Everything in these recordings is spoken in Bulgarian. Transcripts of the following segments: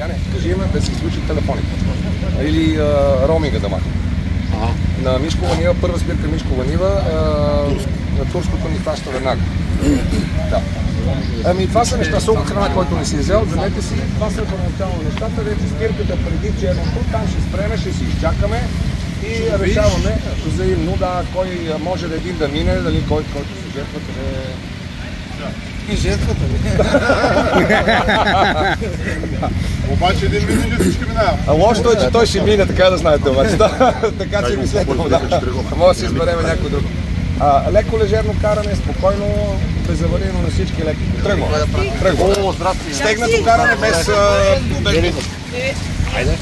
Яне, кажи им да си изключат телефоните. Или роуминга да махне. На Мишкова Нива, първа спирка Мишкова Нива, на турското ни фаща веднага. Да. Ами това са неща, солка храна, който не си взел, вземете си. Това са първоначално нещата, вече спирката преди черното, там ще спреме, ще си изчакаме и решаваме взаимно, да, кой може да един да мине, дали който се жертва, къде... И жертвата ли? Обаче един мине всички минава. Лошото е, че той ще мине, така да знаете обаче. Така че мислете, може да си избереме някой друг. Леко лежерно каране, спокойно, безаварийно на всички леки. Тръгва. О, здрасти. Стегнато каране без... Айде.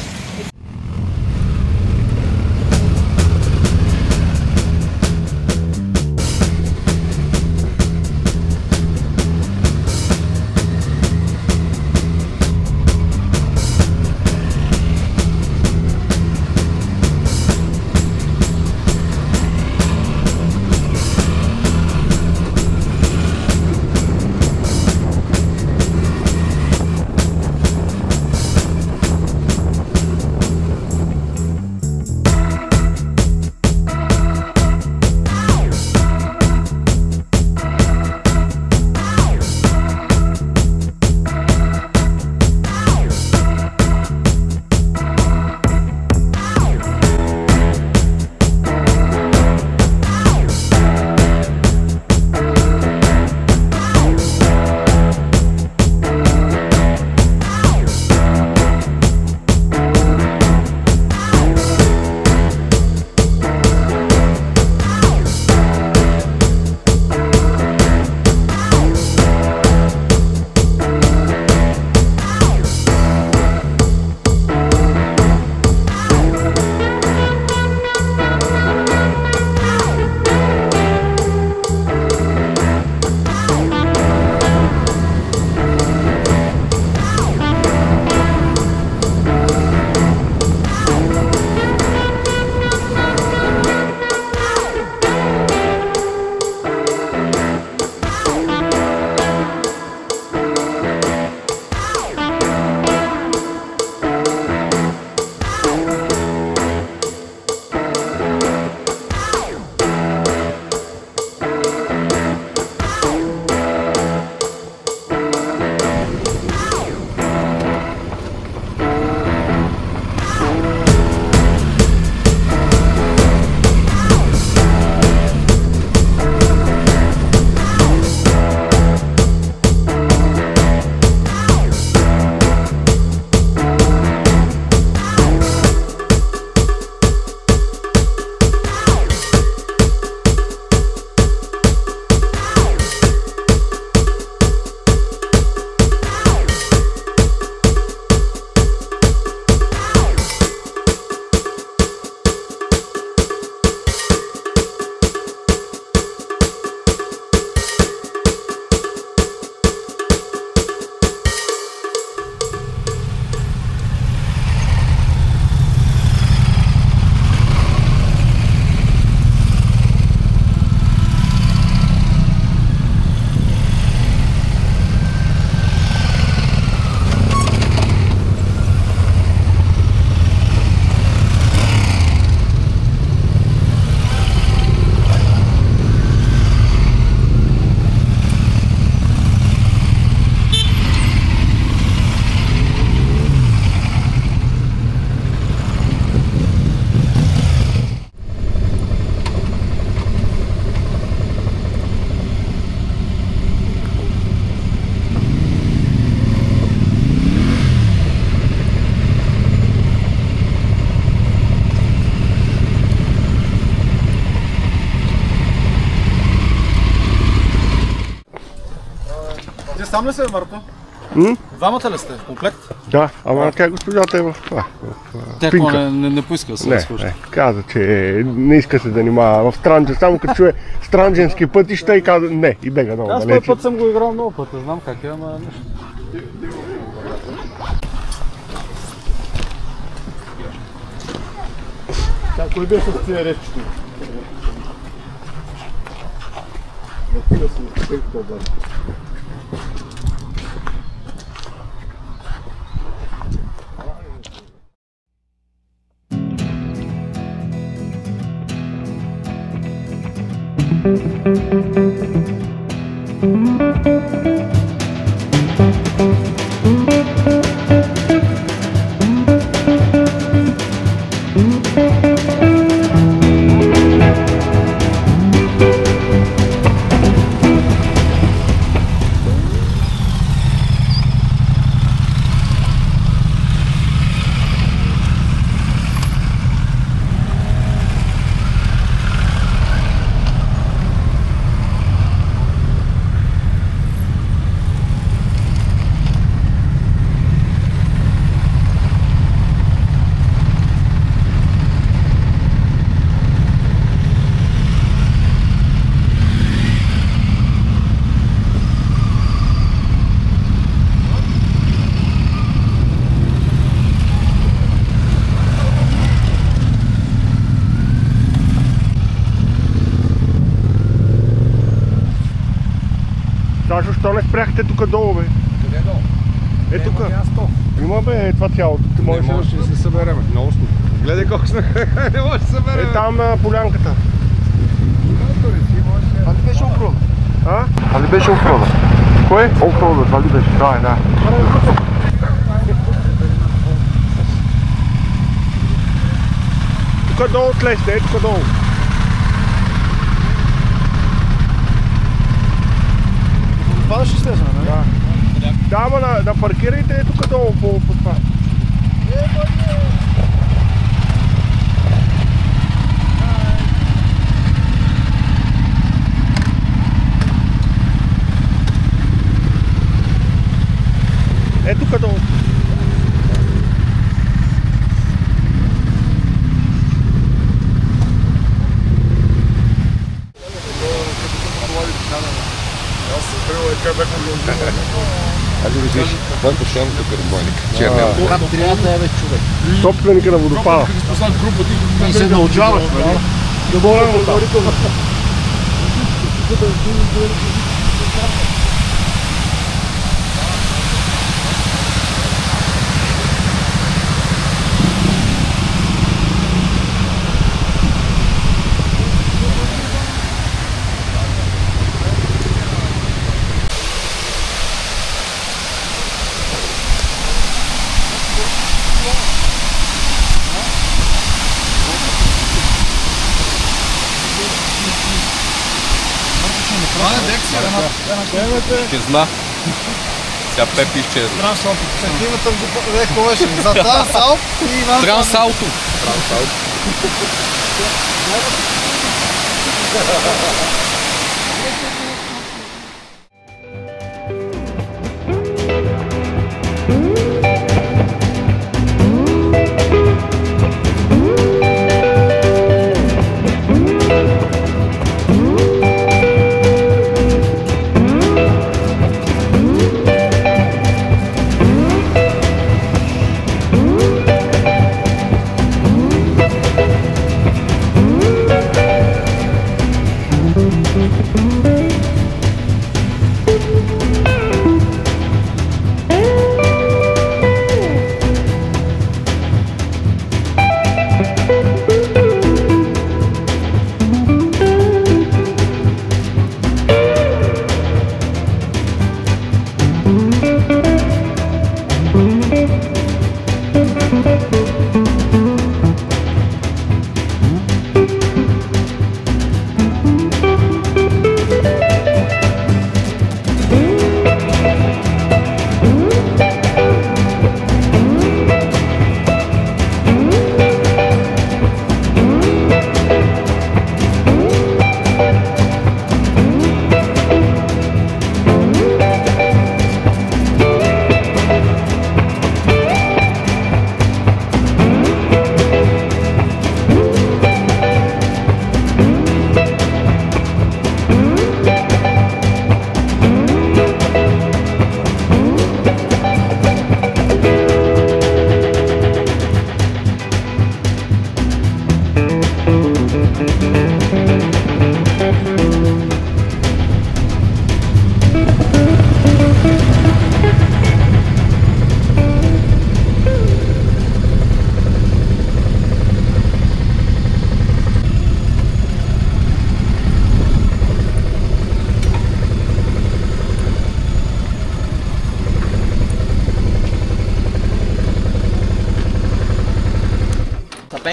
Сам ли се, Марто? Двамата ли сте? Комплект? Да, ама тя госпожата е в това. Тя не поиска да се разхожда? Не, каза, че не иска се занимава в Странджа, само като чуе страндженски пътища и каза не, и бега много далече. Аз този път съм го играл много пъти, знам как е, ама нещо. Кой беше с тия речето? Сашо, що не спряхте тук долу, бе? Къде долу? Е тук. Няма място. Има бе, това цялото. Ти Не можеш можеш да се събереме. Много сме. Гледай колко сме. Не може да се събереме. Е там на полянката. Това ли беше офрода? А? Това ли беше офрода? Кое? Офрода, това ли беше? Да. Тук долу слезте, е тук долу. Това ще слезем, нали? Да. Да, ама да паркирайте е тук долу по това. Е тук долу. Айде виждаш, това е постоянно тук разбойник. Черния. Там трябва да е човек. Собственика на водопада. И се научаваш, нали? Добре, предварително. Изчезна. Сега Пепи изчезна. Такивата леко беше. За Трансалп и Иван Трансалто.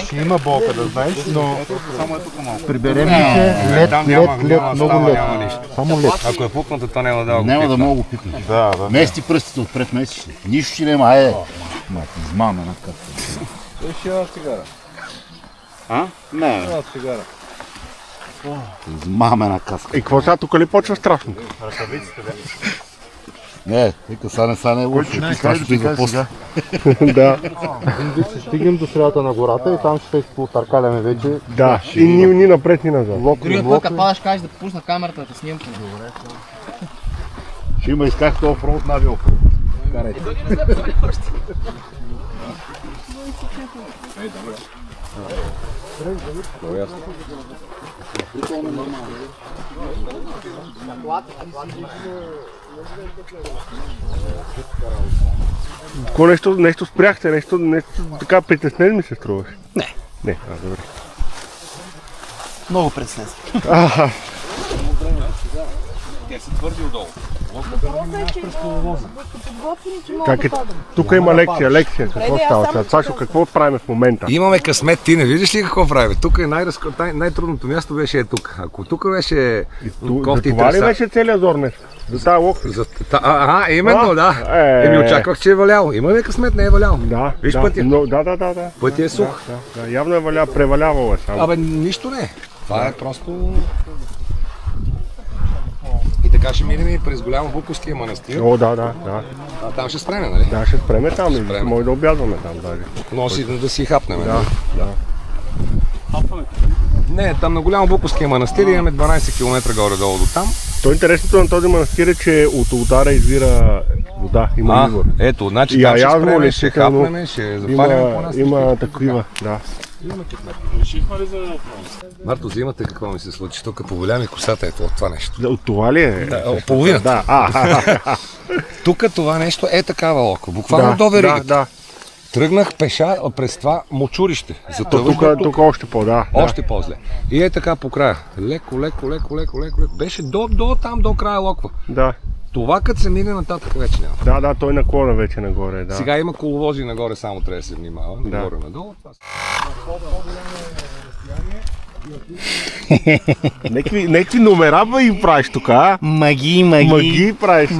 Ще има болка, да знаеш, но Само е тук малко. при беременните лед, много лед. Само лед. Ако е пукнато, то няма да го Няма да мога го пипне. Да. Мести пръстите отпред, месечни. Нищо ще няма, айде. Мати, измамена както. Той ще има цигара. Не, Има цигара. измамена каска. И какво сега тук ли почва страшно? Не, вика сане е лошо. Това ще идва после. Да, Ще стигнем до средата на гората и там ще се потъркаляме вече. да. И ни напред, ни назад. Дори от тук падаш, кажеш да пусна камерата да снимам. Ще има изках това офроуд, нави офроуд. Какво нещо спряхте, нещо така притеснен ми се струваш? Не, добре. Много притеснен. Те са твърди отдолу. Как е? Тук има лекция. Какво става сега? Сашо, какво правим в момента? Имаме късмет, ти не виждаш ли какво правим? Тук е най-трудното място беше тук. Ако тук беше кофти и Това ли треса... беше целият зор днес? За тази локва? Именно, да. Еми очаквах, че е валял. Имаме късмет, не е валял. Да. Виж да, пътя. Да. Пътя е сух. Да, явно е превалявал е само. Абе, нищо не. Това е просто... И така ще минем и през Голямо Буковския манастир. О, да. А там ще спреме, нали? Да, ще спреме там и спреме. може да обядваме там даже. Носи да си хапнем. Да. Не, там на Голямо Буковския манастир имаме 12 км горе-долу до там. То интересното на този манастир е, че от ултара извира вода, има извор. Ето, значи И там ще явно спреме, ли ще тук, хапнем, ще запалим по нас. Има такива, да. Марто, взимате какво ми се случи. Тук поволя ми косата ето от това нещо. От това ли е? Половината. Да, Тук това нещо е такава локо. Буквално до веригата. Да. Тръгнах пеша през това мочурище. Тук още по-да. Още по-зле. И е така по края. Леко. Беше до края локва. Да. Това като се мине нататък вече няма. Да, той наклона вече нагоре, да. Сега има коловози нагоре, само трябва да се внимава. Да. Нагоре-надолу. Некви номера ба им правиш тук, а? Маги правиш.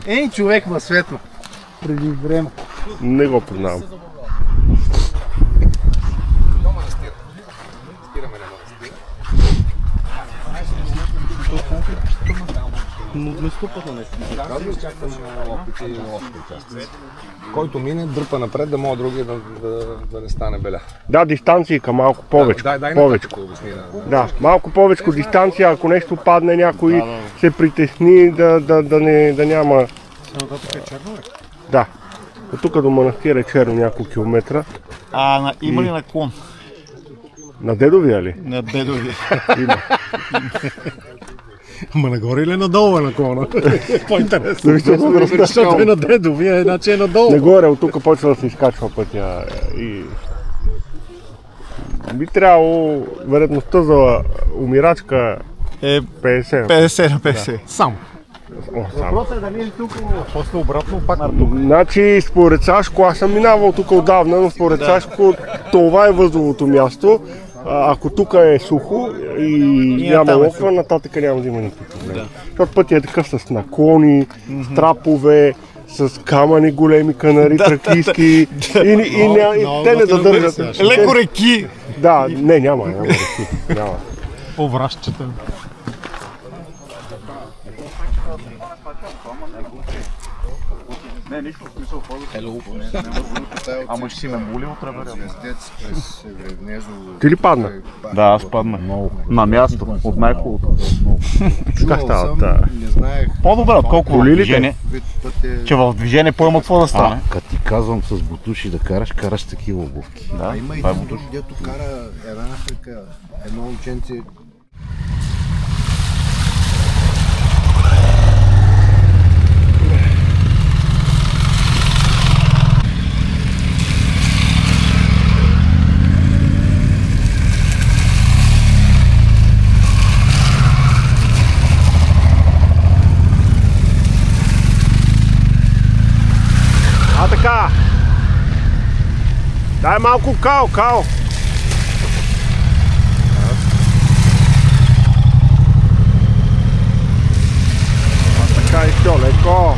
Ей, човек ма светна. Преди време. Не го познавам. Който мине, дърпа напред, да мога другия да не стане беля. Да, дистанцийка малко повече. Да, малко повече дистанция, ако нещо падне, някой се притесни да няма... Да. От тук до манастира е черно няколко километра. Има ли наклон? На Дедовия ли? На Дедовия. Има. Ма нагоре или надолу е наклона? По-интересно. Защото Защото е на Дедовия, иначе е надолу. Нагоре, от тук почва да се изкачва пътя и... Би трябвало вероятността за умирачка Е 50. 50 на 50. Само. Въпросът е да минеш тук, после обратно пак на тук. Значи според Сашко, аз съм минавал тук отдавна, но според Сашко това е възловото място. Ако тук е сухо и няма локва, нататък няма да има никакви проблеми. Защото пътя е такъв с наклони, с трапове, с камъни големи, канари, тракийски и те не задържат. Леко реки! Да, няма реки. Няма. Повращата. Не, нищо в смисъл Ама ще си ме боли от ребера. Ти ли падна? Да, аз паднах. На място, от най-хубавото. Как става? По-добре, отколко в движение. Че в движение по-има какво да стане. Като ти казвам с бутуши да караш такива обувки. Да, има и друг, дето кара една Африка, едно ученце. Дай малко кал. Така и все, леко.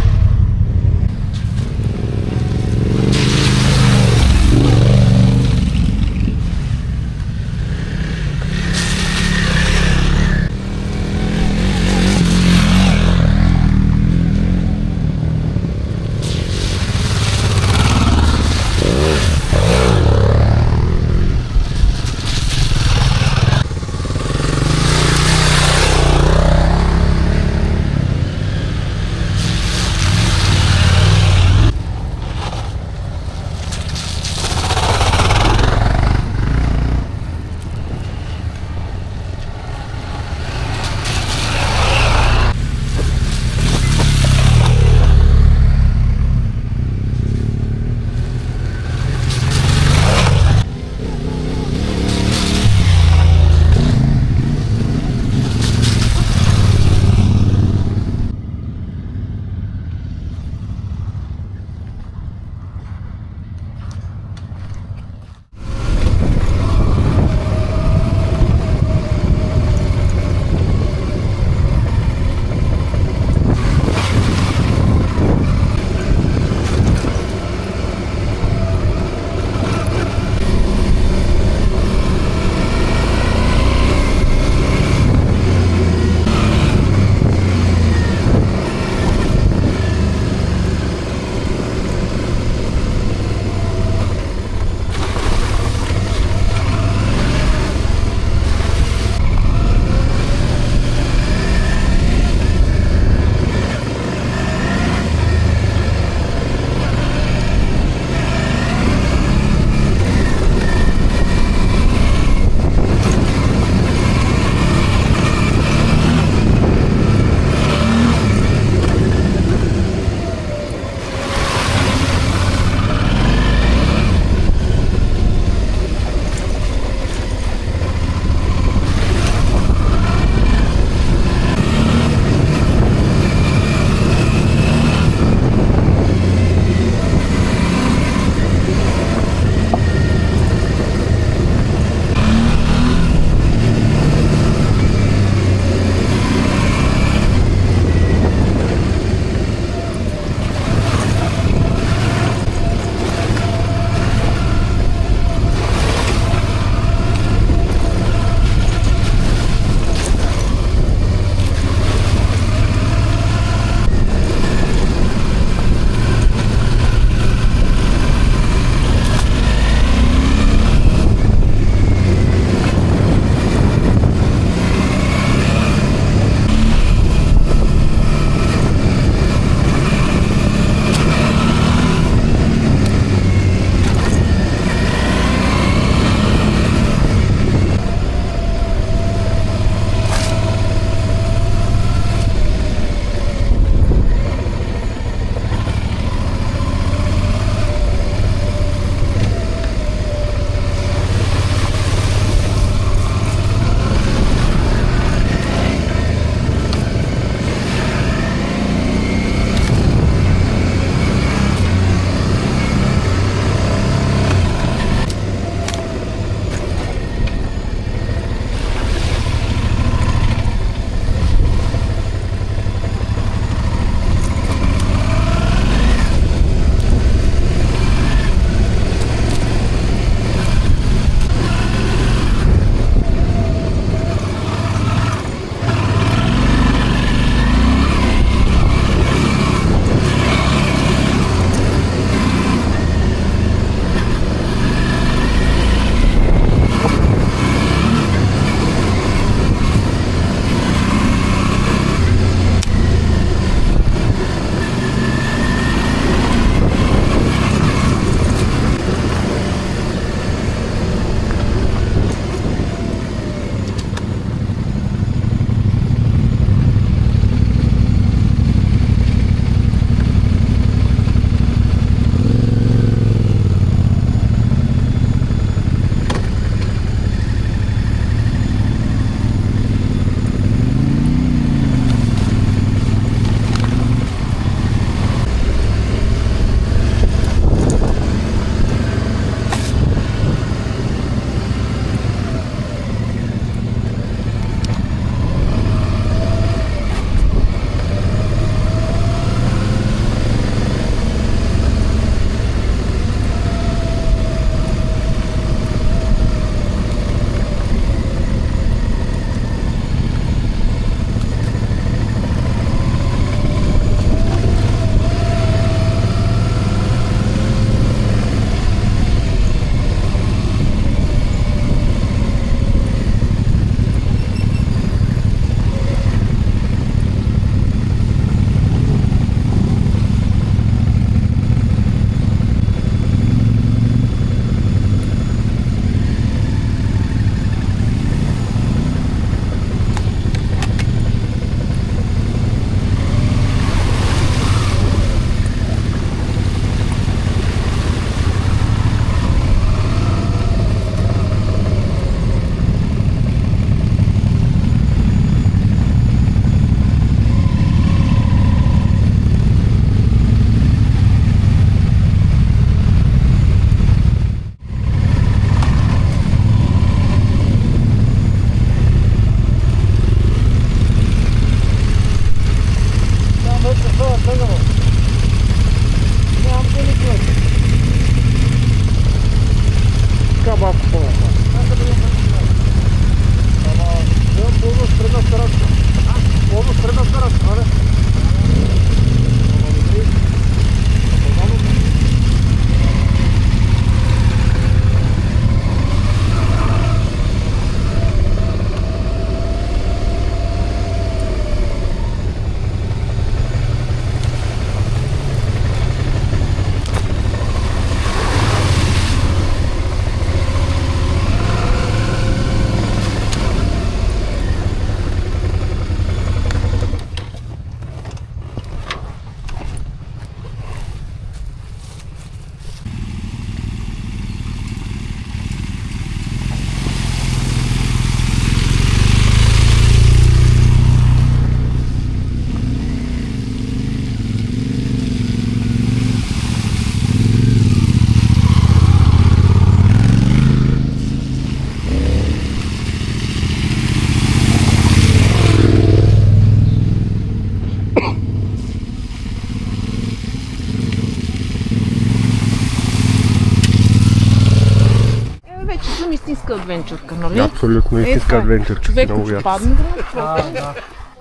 истинска адвенчурка, нали? Абсолютно истинска адвенчурка. Човек Много като ясно. падне да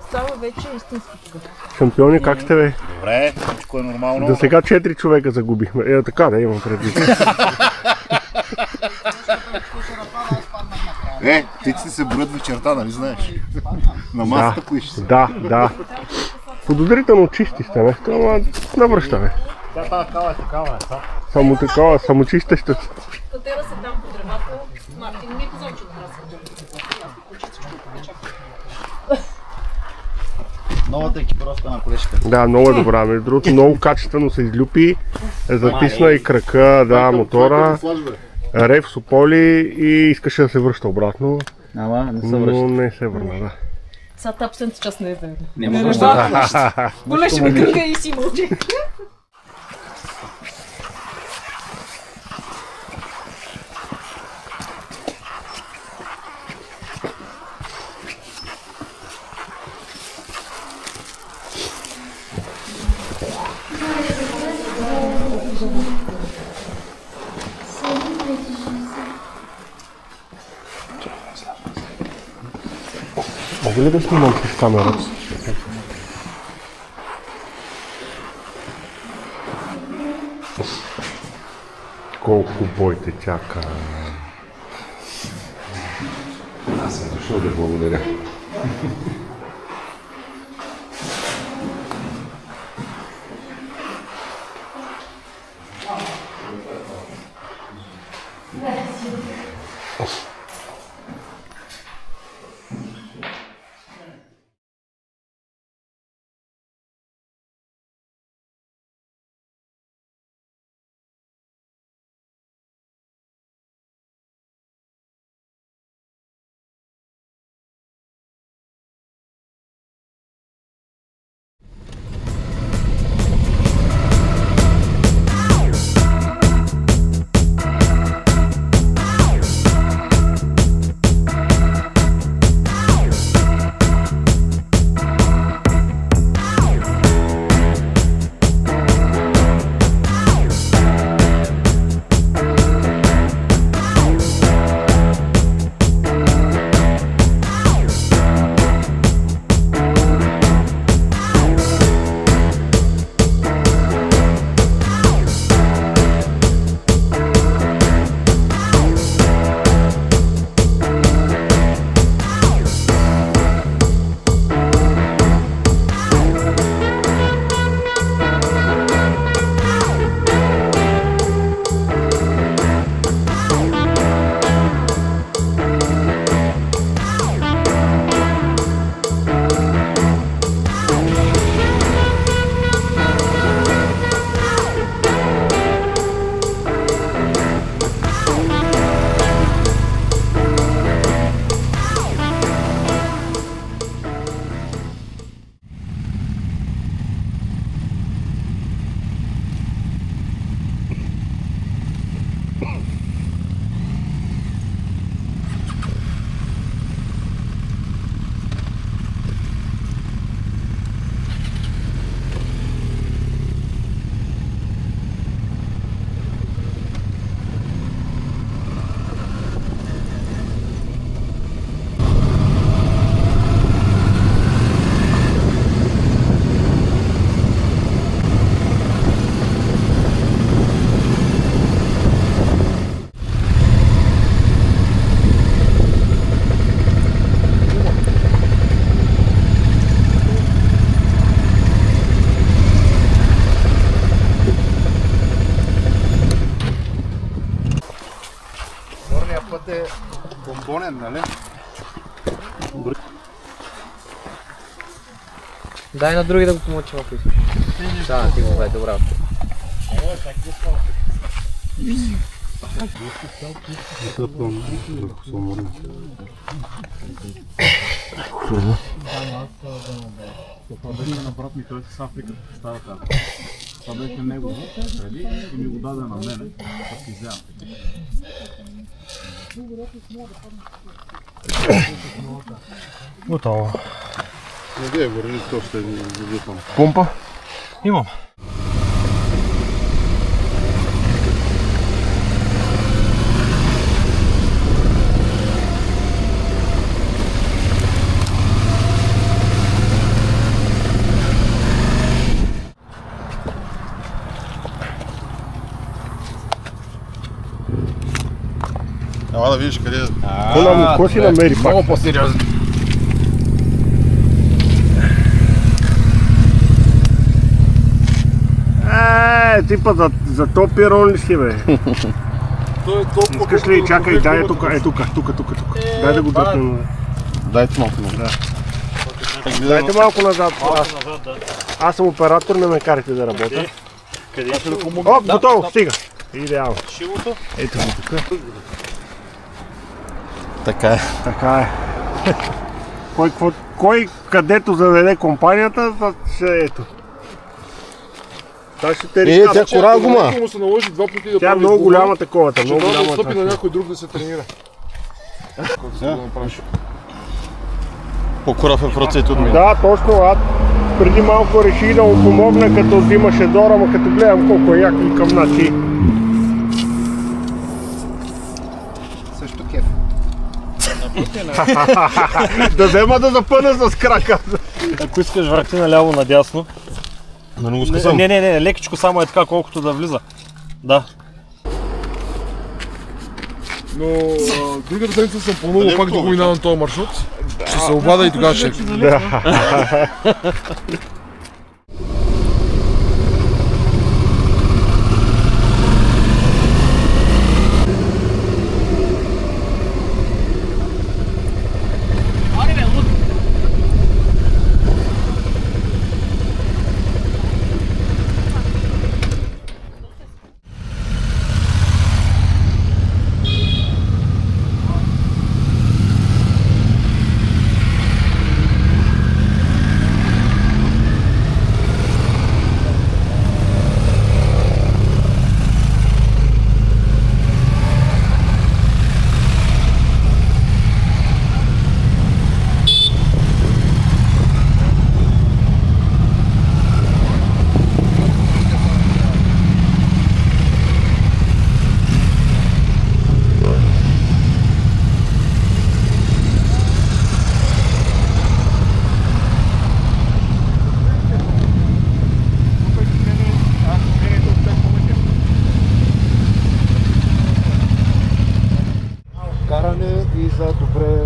става вече истинска. Шампиони, как сте бе? Добре, всичко е нормално. До сега 4 човека загубихме. Така да имам предвид. Птиците се броят вечерта, нали знаеш? На масата коиш се. Да. Подозрително чисти сте нещо, ама навръщаме. Тази кава е такава. Само такава, само чистеща. Катера се там по древата. Мартин ми е казал, че Новата екипировка на колежката. Да, много е добра. Между другото, много качествено се излюпи. Затисна и крака, да, мотора. Рев с ополи и искаше да се връща обратно. Ама не се Но връща. не се върна, да. сега тапсенца част не е верно. Няма да Болеше ме кръга и си мълчи. Мога ли да снимам с камерата? Колко бой те чака. Аз съм дошъл да благодаря. Път е бомбонен, нали? Дай на други да го помочим, ако искаш. Да, ти го дай, добра. Това беше на брат ми, той е с Африка, става така. Това беше негово преди и ми го даде на мене, пък си взема. Готово. Надея го рели, то ще ви там. Помпа? Имам. Ела да видиш къде е. Какво си намери пак? Много по-сериозно. Типа за то пирон ли си, бе? Искаш ли? Чакай, дай тук, тук. Дай да го дъпнем. Дайте малко назад. Дайте малко назад. Аз съм оператор, не ме карайте да работя. Къде ще да помогна? О, готово, стига. Идеално. Шилото? Ето го тук. Така е. Така е. Кой където заведе компанията, ще ето. Та ще те рискат. Тя кора гума. Му се наложи два пъти да Тя е много голяма таковата. Много трябва да голяма. стъпи на някой друг да се тренира. Колко си да направиш? По-курав е в ръцете от мен. Да, точно. Аз преди малко реших да му помогна, като взимаше Дора, ама като гледам колко е як и къмначи. Също кеф. Да взема да запъна с крака. Ако искаш върти наляво надясно. Да не го скъсам. Не, лекичко само е така, колкото да влиза. Да. Но другата седмица съм планувал пак да го минавам този маршрут. Ще се обада и тогава ще.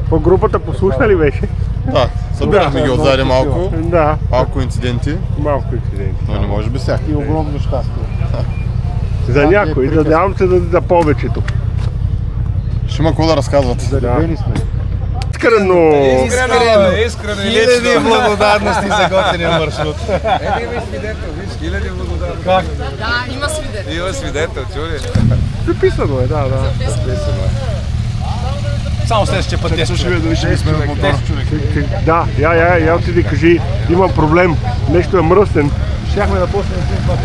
По групата послушна ли беше? Да, събирахме ги отзади малко. Да. Малко инциденти. Малко инциденти. Но не може без тях. И огромно щастие. За някой, надявам се за повечето. Ще има какво да разказват. Заребени сме. Искрено! Искрено! Хиляди благодарности за готиния маршрут. Има свидетел, виж, хиляди благодарности. Как? Да, има свидетел. Има свидетел, чули? Записано е, да. Записано е. Само следващия път тест. Да, я отиди кажи, имам проблем, нещо е мръсен. Щяхме да почнем с това,